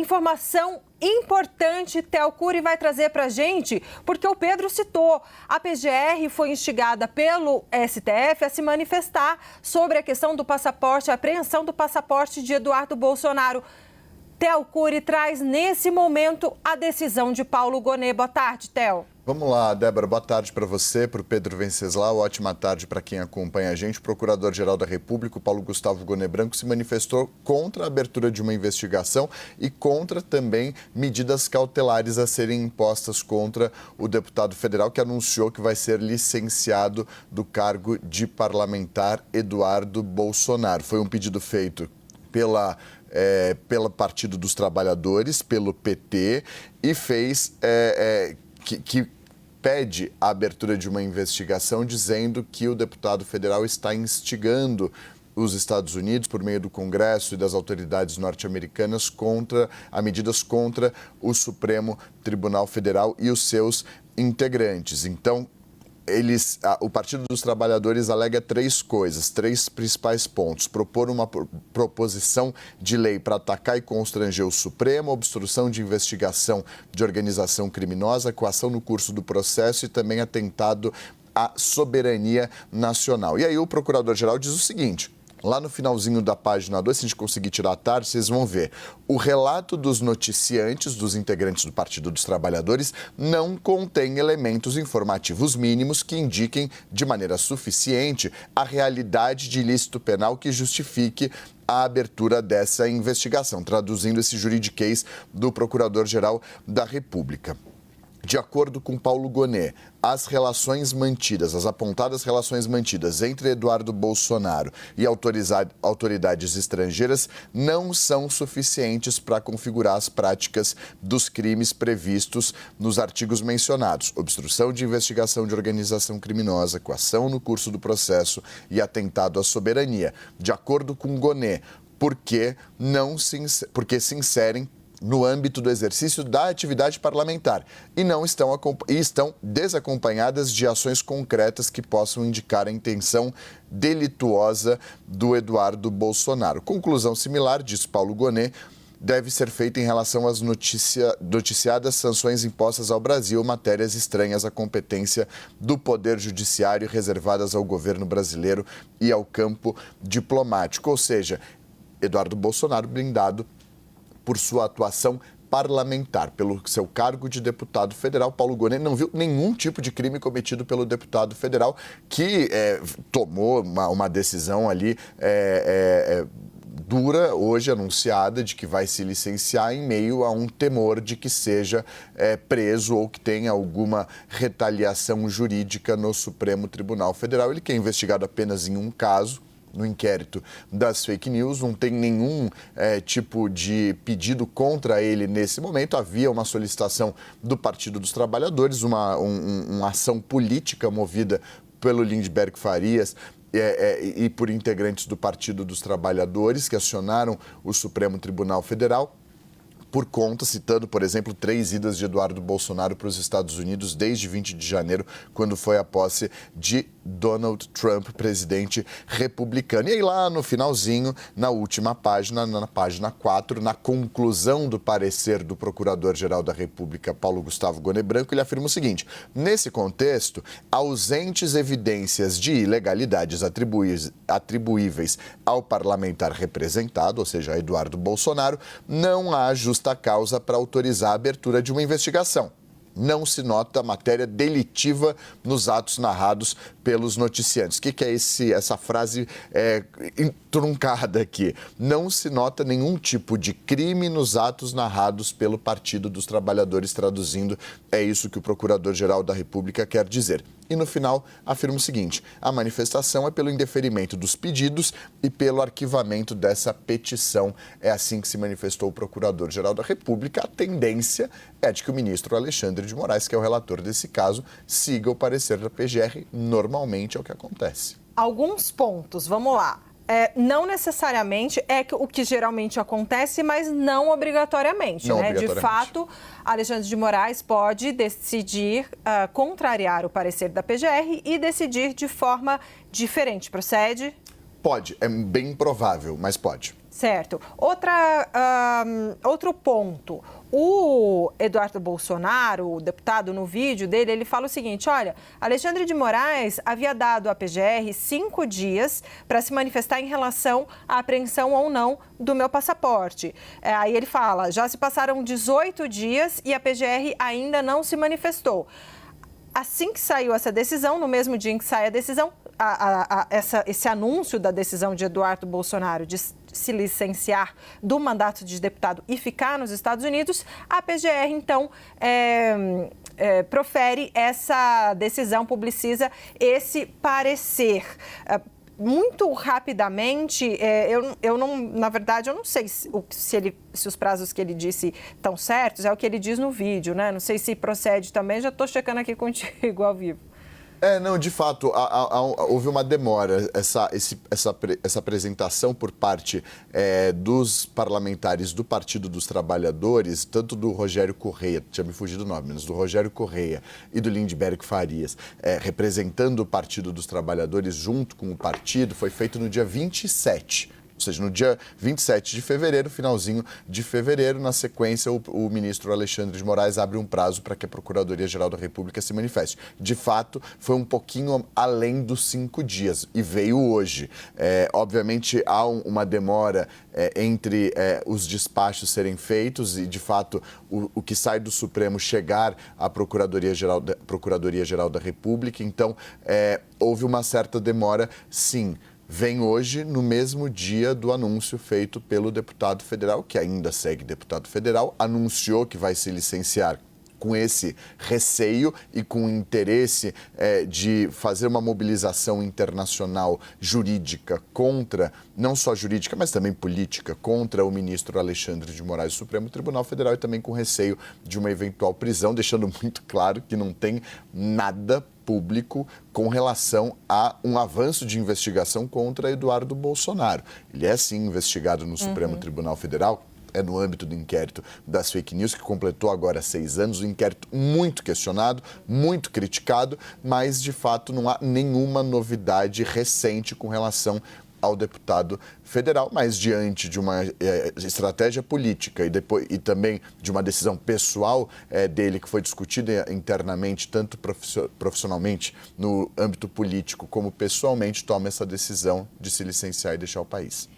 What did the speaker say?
Informação importante, Theo Cury vai trazer para a gente, porque o Pedro citou. A PGR foi instigada pelo STF a se manifestar sobre a questão do passaporte, a apreensão do passaporte de Eduardo Bolsonaro. Theo Cury traz nesse momento a decisão de Paulo Gonet. Boa tarde, Theo. Vamos lá, Débora. Boa tarde para você, para o Pedro Venceslau. Ótima tarde para quem acompanha a gente. O Procurador-Geral da República, o Paulo Gustavo Gonet Branco, se manifestou contra a abertura de uma investigação e contra também medidas cautelares a serem impostas contra o deputado federal que anunciou que vai ser licenciado do cargo de parlamentar Eduardo Bolsonaro. Foi um pedido feito pelo Partido dos Trabalhadores, pelo PT, e fez que pede a abertura de uma investigação dizendo que o deputado federal está instigando os Estados Unidos, por meio do Congresso e das autoridades norte-americanas, a medidas contra o Supremo Tribunal Federal e os seus integrantes. Então, o Partido dos Trabalhadores alega três principais pontos. Propor uma proposição de lei para atacar e constranger o Supremo, obstrução de investigação de organização criminosa, coação no curso do processo e também atentado à soberania nacional. E aí o Procurador-Geral diz o seguinte: lá no finalzinho da página 2, se a gente conseguir tirar a tarde, vocês vão ver. O relato dos noticiantes, dos integrantes do Partido dos Trabalhadores, não contém elementos informativos mínimos que indiquem de maneira suficiente a realidade de ilícito penal que justifique a abertura dessa investigação, traduzindo esse juridiquês do Procurador-Geral da República. De acordo com Paulo Gonet, as apontadas relações mantidas entre Eduardo Bolsonaro e autoridades estrangeiras não são suficientes para configurar as práticas dos crimes previstos nos artigos mencionados: obstrução de investigação de organização criminosa, coação no curso do processo e atentado à soberania. De acordo com Gonet, porque se inserem no âmbito do exercício da atividade parlamentar e estão desacompanhadas de ações concretas que possam indicar a intenção delituosa do Eduardo Bolsonaro. Conclusão similar, diz Paulo Gonet, deve ser feita em relação às noticiadas sanções impostas ao Brasil, matérias estranhas à competência do Poder Judiciário reservadas ao governo brasileiro e ao campo diplomático. Ou seja, Eduardo Bolsonaro blindado por sua atuação parlamentar, pelo seu cargo de deputado federal. Paulo Gonet não viu nenhum tipo de crime cometido pelo deputado federal, que tomou uma decisão ali dura, hoje anunciada, de que vai se licenciar em meio a um temor de que seja preso ou que tenha alguma retaliação jurídica no Supremo Tribunal Federal. Ele que é investigado apenas em um caso, no inquérito das fake news, não tem nenhum tipo de pedido contra ele nesse momento. Havia uma solicitação do Partido dos Trabalhadores, uma ação política movida pelo Lindbergh Farias e por integrantes do Partido dos Trabalhadores, que acionaram o Supremo Tribunal Federal por conta, citando, por exemplo, 3 idas de Eduardo Bolsonaro para os Estados Unidos desde 20 de janeiro, quando foi a posse de Donald Trump, presidente republicano. E aí lá no finalzinho, na última página, na página 4, na conclusão do parecer do Procurador-Geral da República, Paulo Gustavo Gonet Branco, ele afirma o seguinte: nesse contexto, ausentes evidências de ilegalidades atribuíveis ao parlamentar representado, ou seja, a Eduardo Bolsonaro, não há justa causa para autorizar a abertura de uma investigação. Não se nota matéria delitiva nos atos narrados pelos noticiantes. O que é essa frase truncada aqui? Não se nota nenhum tipo de crime nos atos narrados pelo Partido dos Trabalhadores, traduzindo, é isso que o Procurador-Geral da República quer dizer. E no final afirma o seguinte: a manifestação é pelo indeferimento dos pedidos e pelo arquivamento dessa petição. É assim que se manifestou o Procurador-Geral da República. A tendência é de que o ministro Alexandre de Moraes, que é o relator desse caso, siga o parecer da PGR. Normalmente é o que acontece. Alguns pontos, vamos lá. Não necessariamente o que geralmente acontece, mas não obrigatoriamente, né? De fato, Alexandre de Moraes pode decidir contrariar o parecer da PGR e decidir de forma diferente. Procede? Pode, é bem provável, mas pode. Certo. Outro ponto. O Eduardo Bolsonaro, o deputado, no vídeo dele, ele fala o seguinte: olha, Alexandre de Moraes havia dado à PGR 5 dias para se manifestar em relação à apreensão ou não do meu passaporte. Aí ele fala, já se passaram 18 dias e a PGR ainda não se manifestou. Assim que saiu essa decisão, no mesmo dia em que sai a decisão, esse anúncio da decisão de Eduardo Bolsonaro de se licenciar do mandato de deputado e ficar nos Estados Unidos, a PGR, então, profere essa decisão, publiciza esse parecer. Muito rapidamente, eu não, na verdade, eu não sei se os prazos que ele disse estão certos, é o que ele diz no vídeo, né? Não sei se procede também, já estou checando aqui contigo ao vivo. Não, de fato, houve uma demora. Essa apresentação por parte dos parlamentares do Partido dos Trabalhadores, tanto do Rogério Correia, tinha me fugido o nome, mas do Rogério Correia e do Lindbergh Farias, representando o Partido dos Trabalhadores junto com o partido, foi feito no dia 27. Ou seja, no dia 27 de fevereiro, finalzinho de fevereiro, na sequência, o ministro Alexandre de Moraes abre um prazo para que a Procuradoria-Geral da República se manifeste. De fato, foi um pouquinho além dos 5 dias e veio hoje. Obviamente, há uma demora entre os despachos serem feitos e, de fato, o que sai do Supremo chegar à Procuradoria-Geral da República. Então, houve uma certa demora, sim. Vem hoje, no mesmo dia do anúncio feito pelo deputado federal, que ainda segue deputado federal, anunciou que vai se licenciar com esse receio e com o interesse de fazer uma mobilização internacional jurídica contra, não só jurídica, mas também política, contra o ministro Alexandre de Moraes do Supremo Tribunal Federal e também com receio de uma eventual prisão, deixando muito claro que não tem nada público com relação a um avanço de investigação contra Eduardo Bolsonaro. Ele é, sim, investigado no Supremo Tribunal Federal, no âmbito do inquérito das fake news, que completou agora 6 anos, um inquérito muito questionado, muito criticado, mas, de fato, não há nenhuma novidade recente com relação ao deputado federal, mas diante de uma estratégia política e também de uma decisão pessoal dele que foi discutida internamente, tanto profissionalmente no âmbito político como pessoalmente, toma essa decisão de se licenciar e deixar o país.